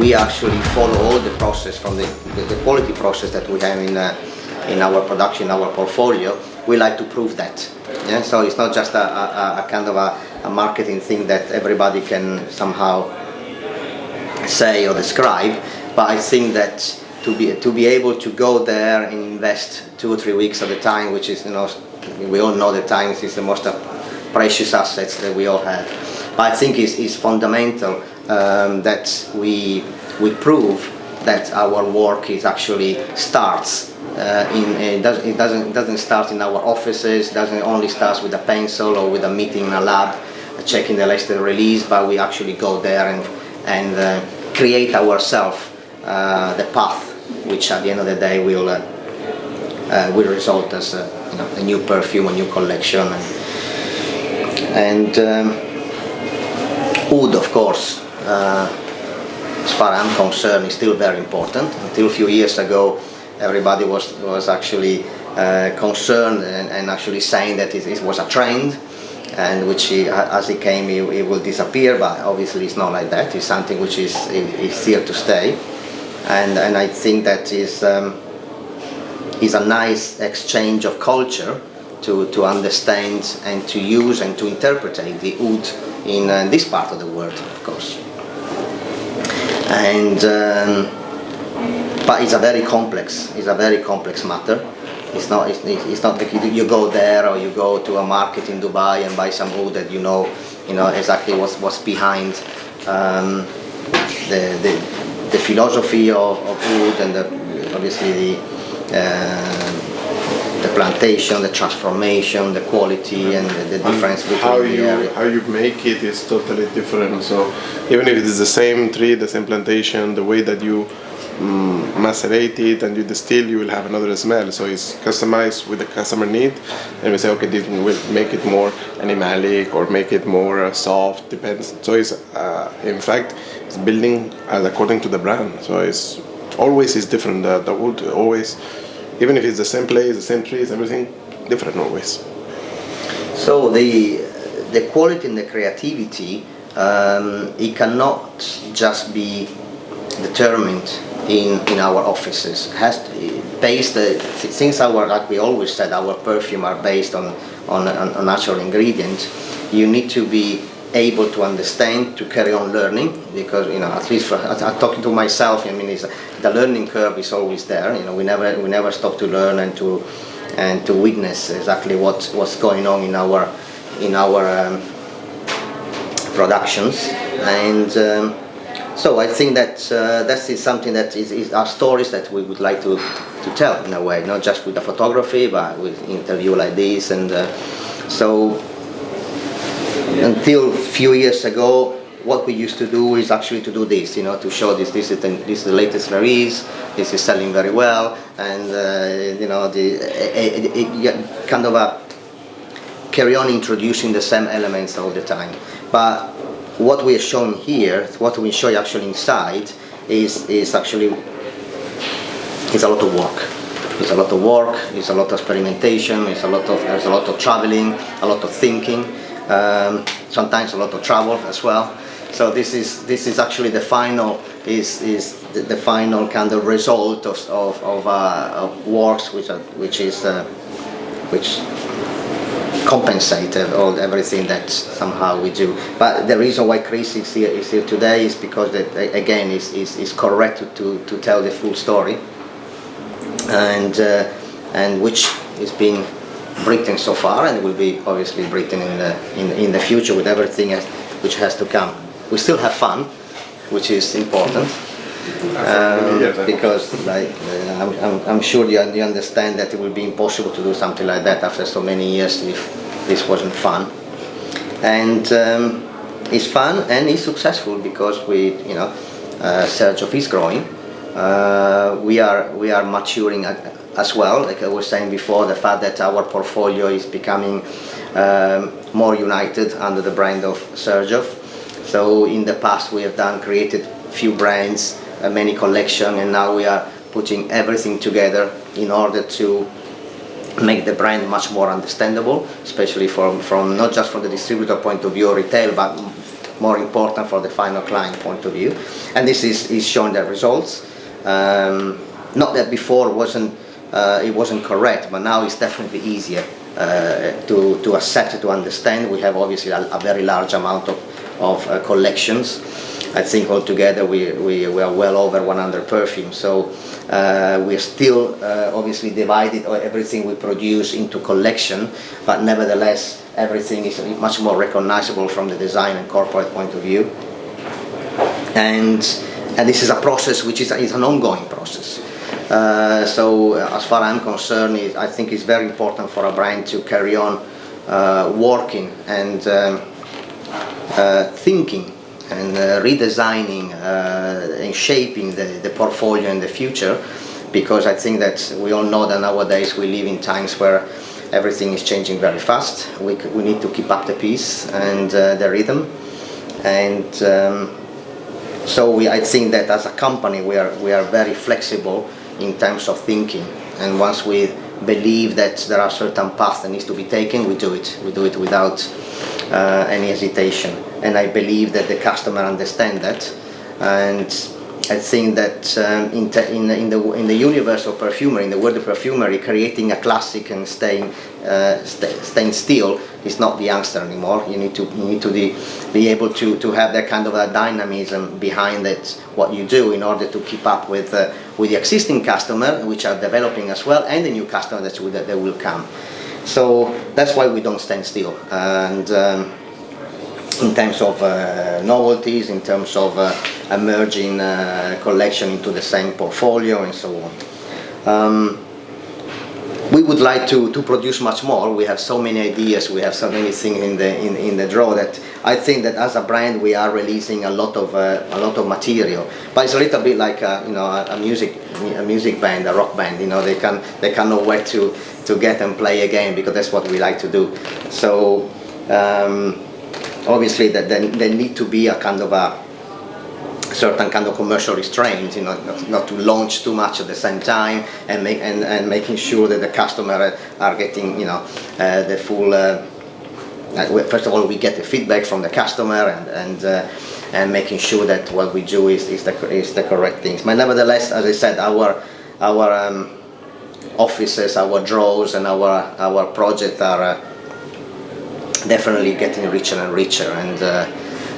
we actually follow all the process from the quality process that we have in our production, our portfolio. We like to prove that. Yeah? So it's not just a kind of a marketing thing that everybody can somehow say or describe, but I think that to be able to go there and invest 2 or 3 weeks at a time, which is, we all know that time is the most precious assets that we all have. But I think it's fundamental that we prove that our work is actually starts. It doesn't start in our offices. Doesn't only start with a pencil or with a meeting in a lab, checking the latest release. But we actually go there and create ourselves the path, which at the end of the day will result as a new perfume, a new collection, and wood, of course. As far as I'm concerned, is still very important. Until a few years ago, everybody was actually concerned and actually saying that it was a trend, and which as it came, it will disappear. But obviously, it's not like that. It's something which is here to stay, and I think that is a nice exchange of culture to understand and to use and to interpret the wood in this part of the world, of course. And but it's a very complex matter. It's not like you go there or you go to a market in Dubai and buy some wood that you know exactly what's behind the philosophy of wood, and obviously the plantation, the transformation, the quality, and the difference between how you make it is totally different. So even if it is the same tree, the same plantation, the way that you macerate it and you distill, you will have another smell. So it's customized with the customer need, and we say, okay, this will make it more animalic or make it more soft, depends. So it's in fact it's building according to the brand. So it's always is different. The wood always, even if it's the same place, the same trees, everything different always. So the quality and the creativity, it cannot just be determined in our offices. It has to, based since like we always said, our perfume are based on natural ingredients. You need to be able to understand, to carry on learning, because at least I'm talking to myself. The learning curve is always there. We never stop to learn and to witness exactly what's going on in our productions, and so I think that that is something that is our stories that we would like to tell in a way, not just with the photography, but with interview like this, and so. Until a few years ago, what we used to do is actually to do this, to show this is the latest release, this is selling very well, and kind of a carry on introducing the same elements all the time. But what we are showing here, what we show you actually inside, is actually a lot of work. It's a lot of work. It's a lot of experimentation. There's a lot of traveling, a lot of thinking. Sometimes a lot of travel as well. So this is actually the final the final kind of result of works which compensate everything that somehow we do. But the reason why Chris is here today is because that again is correct to tell the full story, and which is being written so far, and will be obviously written in the future with everything which has to come. We still have fun, which is important, because I'm sure you understand that it will be impossible to do something like that after so many years if this wasn't fun. And it's fun and it's successful because Xerjoff is growing. We are maturing as well, like I was saying before, the fact that our portfolio is becoming more united under the brand of Sergio. So in the past we have created few brands, many collections, and now we are putting everything together in order to make the brand much more understandable, especially from not just from the distributor point of view or retail, but more important for the final client point of view. And this is showing the results. Not that before it wasn't correct, but now it's definitely easier to accept, to understand. We have obviously a very large amount of collections. I think altogether we are well over 100 perfumes. So we're still obviously divided everything we produce into collection, but nevertheless everything is much more recognizable from the design and corporate point of view. And this is a process which is an ongoing process. So as far as I'm concerned, I think it's very important for a brand to carry on working and thinking and redesigning and shaping the portfolio in the future, because I think that we all know that nowadays we live in times where everything is changing very fast. We need to keep up the pace and the rhythm, and so I think that as a company we are very flexible in terms of thinking, and once we believe that there are certain paths that needs to be taken, we do it without any hesitation. And I believe that the customer understand that, and I think that in the universe of perfumery, in the world of perfumery, creating a classic and staying still is not the answer anymore. You need to be able to have that kind of a dynamism behind it, what you do, in order to keep up with the existing customer, which are developing as well, and the new customer that will come. So that's why we don't stand still. And in terms of novelties, in terms of emerging collection into the same portfolio and so on. We would like to produce much more. We have so many ideas, we have so many things in the drawer that I think that as a brand we are releasing a lot of material. But it's a little bit like a music band, a rock band. They can know where to get and play again, because that's what we like to do. So obviously that there need to be a kind of a certain kind of commercial restraint, not to launch too much at the same time, and making sure that the customer are getting the full. First of all, we get the feedback from the customer, and making sure that what we do is the correct things. But nevertheless, as I said, our offices, our drawers, and our projects are definitely getting richer and richer, and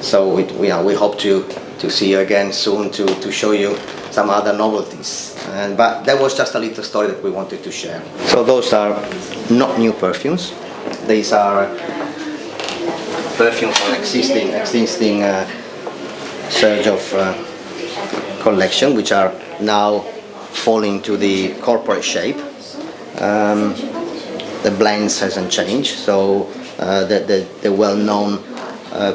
so we hope to see you again soon to show you some other novelties. But that was just a little story that we wanted to share. So those are not new perfumes. These are perfumes from existing Xerjoff collection, which are now falling to the corporate shape. The blends hasn't changed, so the well-known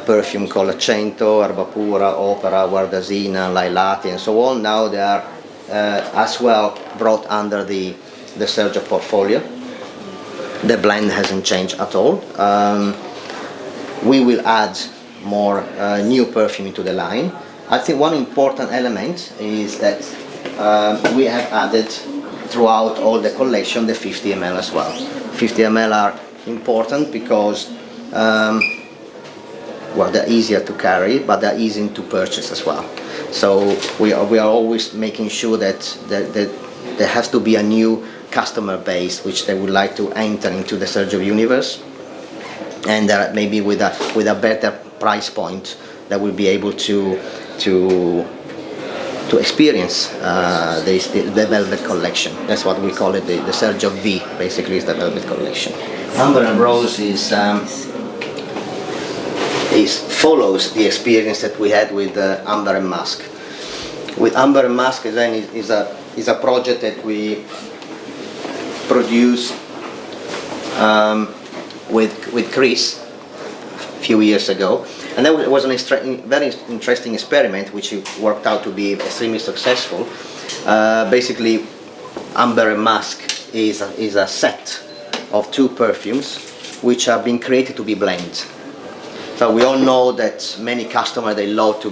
perfume called Cento, Erba Pura, Opera, Guardasina, Lailati, and so on. Now they are as well brought under the Sergio portfolio. The blend hasn't changed at all. We will add more new perfume into the line. I think one important element is that we have added throughout all the collection the 50 ml as well. 50 ml are important because well, they're easier to carry, but they're easy to purchase as well. So we are always making sure that there has to be a new customer base which they would like to enter into the Sergio universe, and maybe with a better price point that will be able to experience the Velvet collection. That's what we call it, the Sergio V, basically is the Velvet collection. Amber and Rose follows the experience that we had with Amber and Musk. With Amber and Musk, again, is a project that we produced with Chris a few years ago, and that was a very interesting experiment which worked out to be extremely successful. Basically, Amber and Musk is a set of two perfumes which are being created to be blended. So we all know that many customers they love to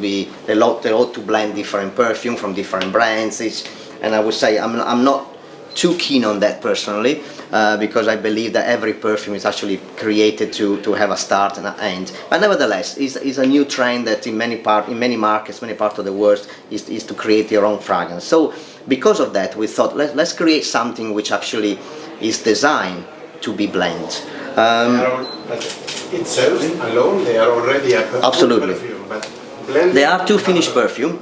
blend different perfume from different brands, and I would say I'm not too keen on that personally, because I believe that every perfume is actually created to have a start and an end. But nevertheless, is a new trend that in many markets, many parts of the world, is to create your own fragrance. So because of that, we thought let's create something which actually is designed to be blended. Itself alone, they are already a Absolutely. perfume, but blended. There are two finished perfume.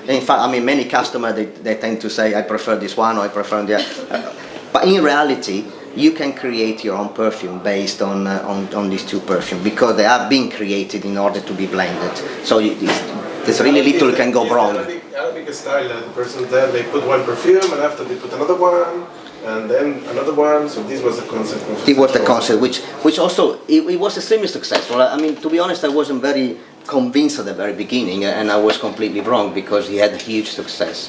In fact, I mean, many customers they tend to say, I prefer this one or I prefer the other. But in reality, you can create your own perfume based on these two perfumes, because they are being created in order to be blended. So there's really little can go wrong. Arabic style, the person there, they put one perfume and after they put another one and then another one. So this was the concept. It was the concept, which also it was extremely successful. I mean, to be honest, I wasn't very convinced at the very beginning, and I was completely wrong, because he had a huge success.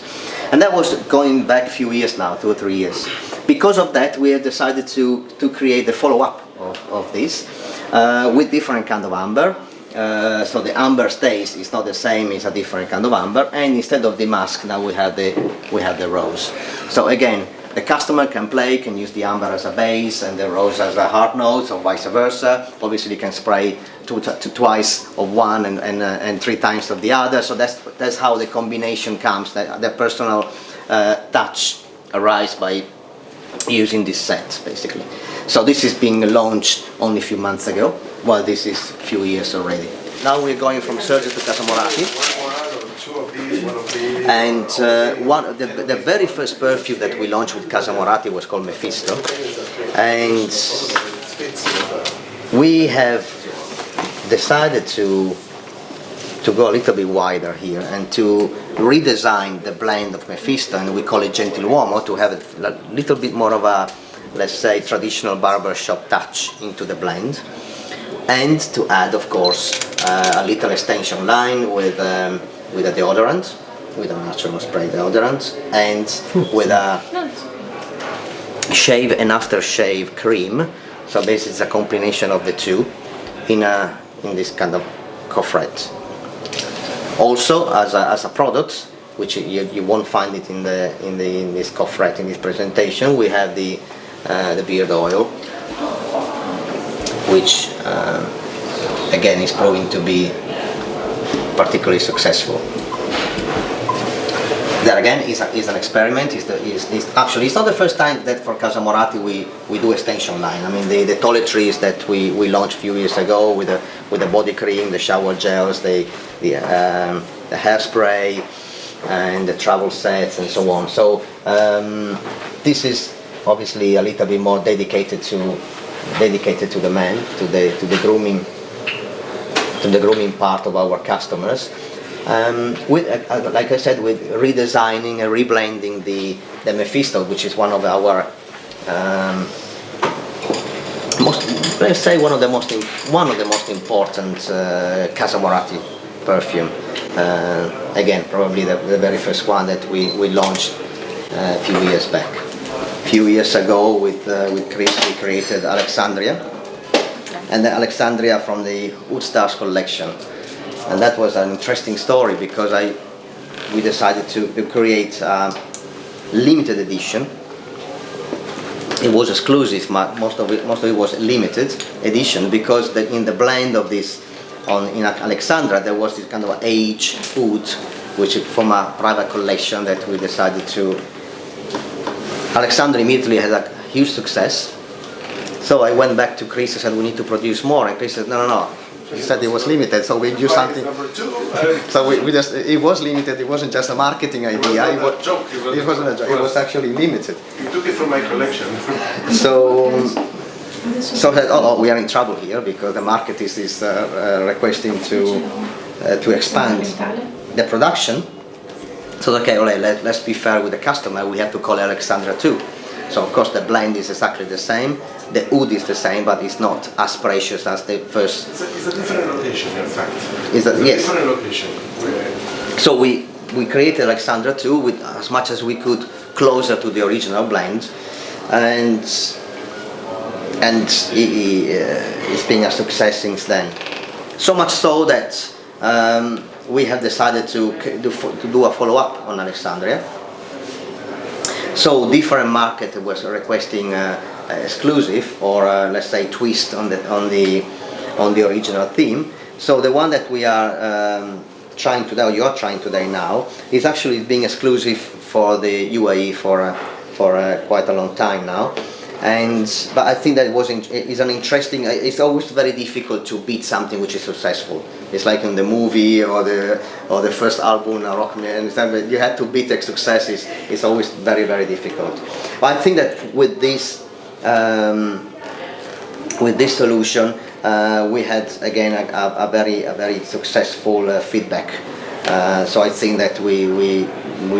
And that was going back a few years now, 2 or 3 years. Because of that, we have decided to create the follow-up of this with different kind of amber. So the amber taste is not the same; it's a different kind of amber. And instead of the musk, now we have the rose. So again, the customer can use the amber as a base and the rose as a hard note, or vice versa. Obviously, you can spray twice of one and 3 times of the other. So that's how the combination comes. The personal touch arises by using this set, basically. So this is being launched only a few months ago, while this is a few years already. Now we're going from Sergio to Casamorati. And the very first perfume that we launched with Casamorati was called Mephisto. And we have decided to go a little bit wider here and to redesign the blend of Mephisto, and we call it Gentiluomo, to have a little bit more of a, let's say, traditional barbershop touch into the blend, and to add, of course, a little extension line with a deodorant, with a natural spray deodorant, and with a shave and aftershave cream. So basically it's a combination of the two in this kind of coffret. Also, as a product, which you won't find it in this coffret, in this presentation, we have the beard oil, which again is proving to be particularly successful. There again is an experiment. Actually, it's not the first time that for Casamorati we do extension line. I mean, the toiletries that we launched a few years ago with the body cream, the shower gels, the hairspray, and the travel sets, and so on. So this is obviously a little bit more dedicated to the man, to the grooming part of our customers. With, like I said, with redesigning and reblending the Mephisto, which is one of our one of the most important Casamorati perfume. Again, probably the very first one that we launched a few years back. A few years ago, with Chris, we created Alexandria, and the Alexandria from the Woodstars collection. And that was an interesting story, because we decided to create a limited edition. It was exclusive, most of it was limited edition, because in the blend of this, in Alexandra, there was this kind of aged wood, which is from a private collection that we decided to. Alexandra immediately had a huge success. So I went back to Chris and said, we need to produce more, and Chris said, no. He said it was limited, so we do something. So it was limited. It wasn't just a marketing idea. It wasn't a joke. It was actually limited. You took it from my collection. So that we are in trouble here, because the market is requesting to expand the production. So okay, let's be fair with the customer. We have to call Alexandra too. So of course the blend is exactly the same, the wood is the same, but it's not as precious as the first. It's a different location, in fact. Yes. Different location. So we created Alexandra too, with as much as we could closer to the original blend, and it's been a success since then. So much so that we have decided to do a follow-up on Alexandria. So different market was requesting exclusive or let's say twist on the original theme. So the one that we are trying today, or you are trying today now, is actually being exclusive for the UAE for quite a long time now. But I think that is an interesting. It's always very difficult to beat something which is successful. It's like in the movie or the first album, rock music. You have to beat the successes. It's always very, very difficult. But I think that with this solution, we had again a very successful feedback. So I think that we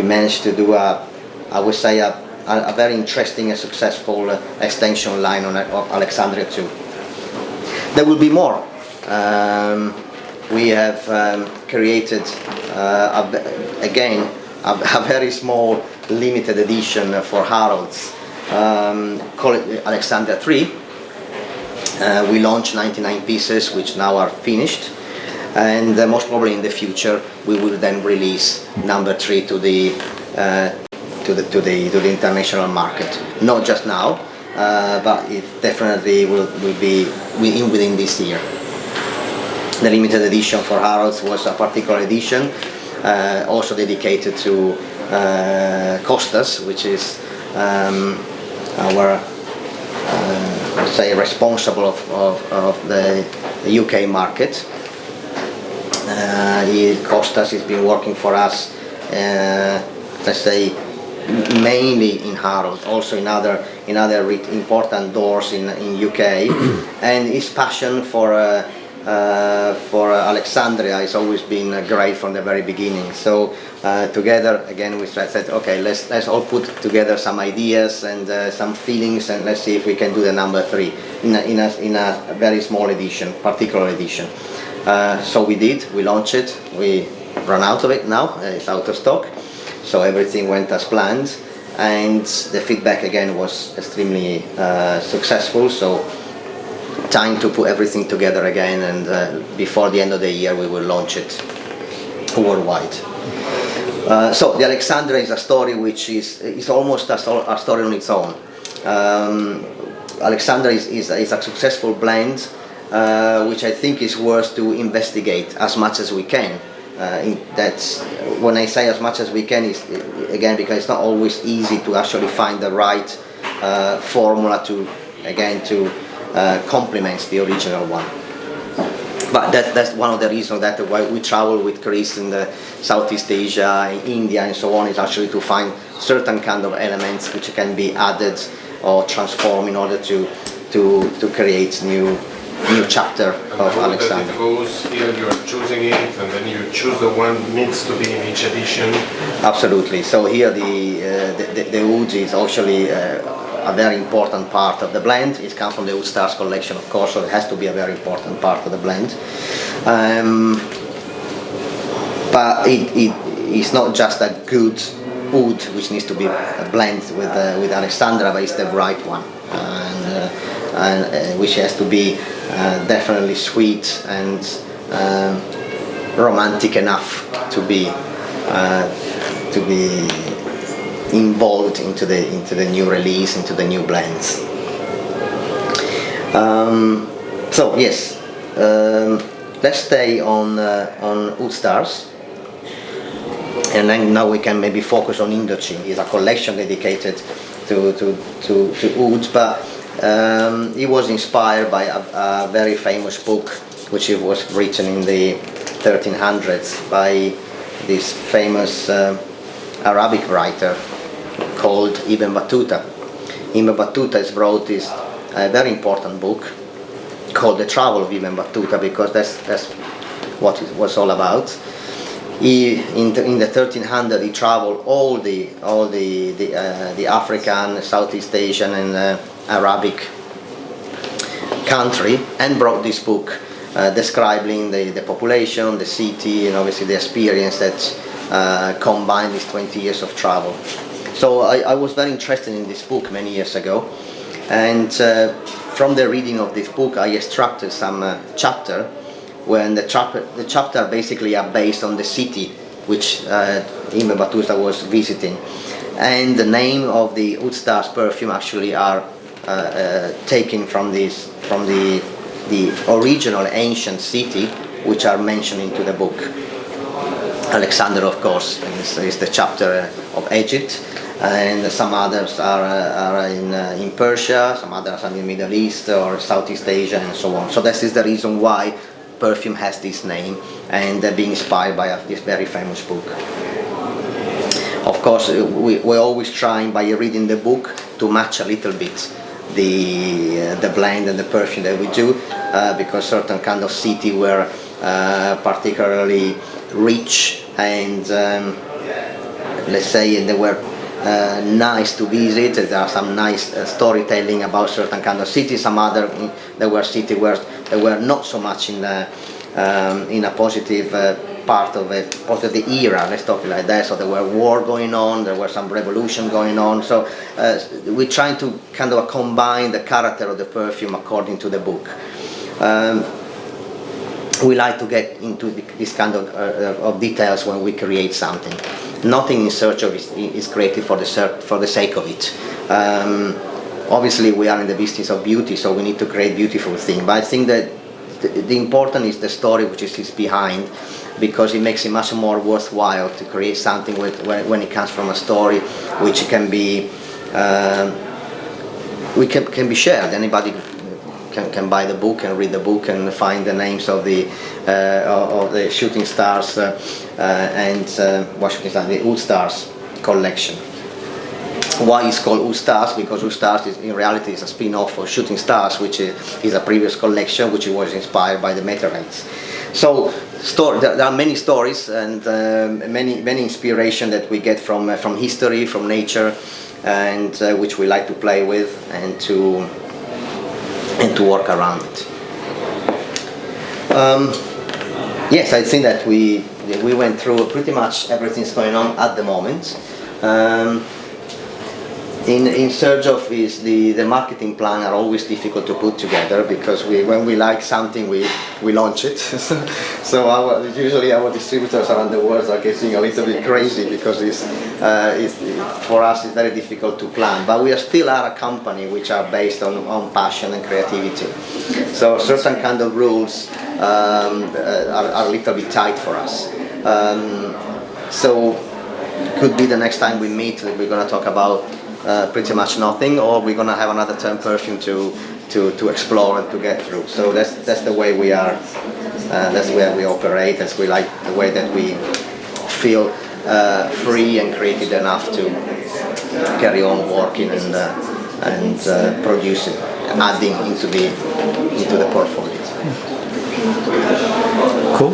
managed to do I would say a very interesting and successful extension line of Alexandria 2. There will be more. We have created again a very small limited edition for Harrods. Call it Alexandria 3. We launched 99 pieces, which now are finished, and most probably in the future we will then release number 3 to the international market. Not just now, but it definitely will be within this year. The limited edition for Harrods was a particular edition, also dedicated to Costas, which is our let's say responsible of the UK market. Costas has been working for us, let's say, mainly in Harrods, also in other important doors in UK, and his passion for Alexandria has always been great from the very beginning. So together again we said, okay, let's all put together some ideas and some feelings, and let's see if we can do the number 3 in a very small edition, particular edition. So we did. We launched it. We run out of it now. It's out of stock. So everything went as planned, and the feedback again was extremely successful. So time to put everything together again, and before the end of the year we will launch it worldwide. So the Alexandria is a story which is almost a story on its own. Alexandria is a successful blend, which I think is worth to investigate as much as we can. That's when I say as much as we can is again because it's not always easy to actually find the right formula to complement the original one. But that's one of the reasons that why we travel with Chris in the Southeast Asia, in India and so on, is actually to find certain kind of elements which can be added or transformed in order to create new chapter of Alexandria. It goes here, you are choosing it, and then you choose the one needs to be in each edition. Absolutely. So here the wood is actually a very important part of the blend. It comes from the Wood Stars collection, of course, so it has to be a very important part of the blend. But it's not just a good wood which needs to be blended with Alexandria, but it's the right one, and which has to be definitely sweet and romantic enough to be involved into the new release, into the new blends. So yes, let's stay on Wood Stars, and then now we can maybe focus on Indochine. It's a collection dedicated to wood, but it was inspired by a very famous book which it was written in the 1300s by this famous Arabic writer called Ibn Battuta. Ibn Battuta has wrote this very important book called The Travel of Ibn Battuta, because that's what it was all about. In the 1300s he traveled all the African, Southeast Asian and Arabic country and brought this book describing the population, the city, and obviously the experience that combined these 20 years of travel. So I was very interested in this book many years ago, and from the reading of this book I extracted some chapter when the chapter basically are based on the city which Ibn Battuta was visiting, and the name of the Oud Stars perfume actually are taken from the original ancient city which are mentioned into the book. Alexander, of course, is the chapter of Egypt, and some others are in Persia, some others are in the Middle East or Southeast Asia and so on. So this is the reason why perfume has this name, and being inspired by this very famous book. Of course, we're always trying, by reading the book, to match a little bit the blend and the perfume that we do, because certain kind of city were particularly rich and let's say they were nice to visit. There are some nice storytelling about certain kind of cities. Some other there were cities where they were not so much in a positive part of the era, let's talk it like that. So there were war going on, there were some revolution going on. So we're trying to kind of combine the character of the perfume according to the book. We like to get into this kind of details when we create something. Nothing in Xerjoff is created for the sake of it. Obviously, we are in the business of beauty, so we need to create beautiful things. But I think that the important is the story which is behind, because it makes it much more worthwhile to create something when it comes from a story which can be can be shared. Anybody can buy the book and read the book and find the names of the shooting stars and what shooting stars, the Oud Stars collection. Why it's called Oud Stars? Because Oud Stars in reality is a spin-off of Shooting Stars, which is a previous collection which was inspired by the meteorites. So there are many stories and many inspiration that we get from history, from nature, and which we like to play with and to work around it. Yes, I think that we went through pretty much everything's going on at the moment. In Xerjoff, the marketing plan are always difficult to put together, because when we like something we launch it. So usually our distributors around the world are getting a little bit crazy, because for us it's very difficult to plan. But we still are a company which are based on passion and creativity. So certain kind of rules are a little bit tight for us. So could be the next time we meet we're going to talk about pretty much nothing, or we're going to have another term perfume to explore and to get through. So that's the way we are, that's where we operate, that's we like the way that we feel free and creative enough to carry on working and producing, adding into the portfolio. Cool.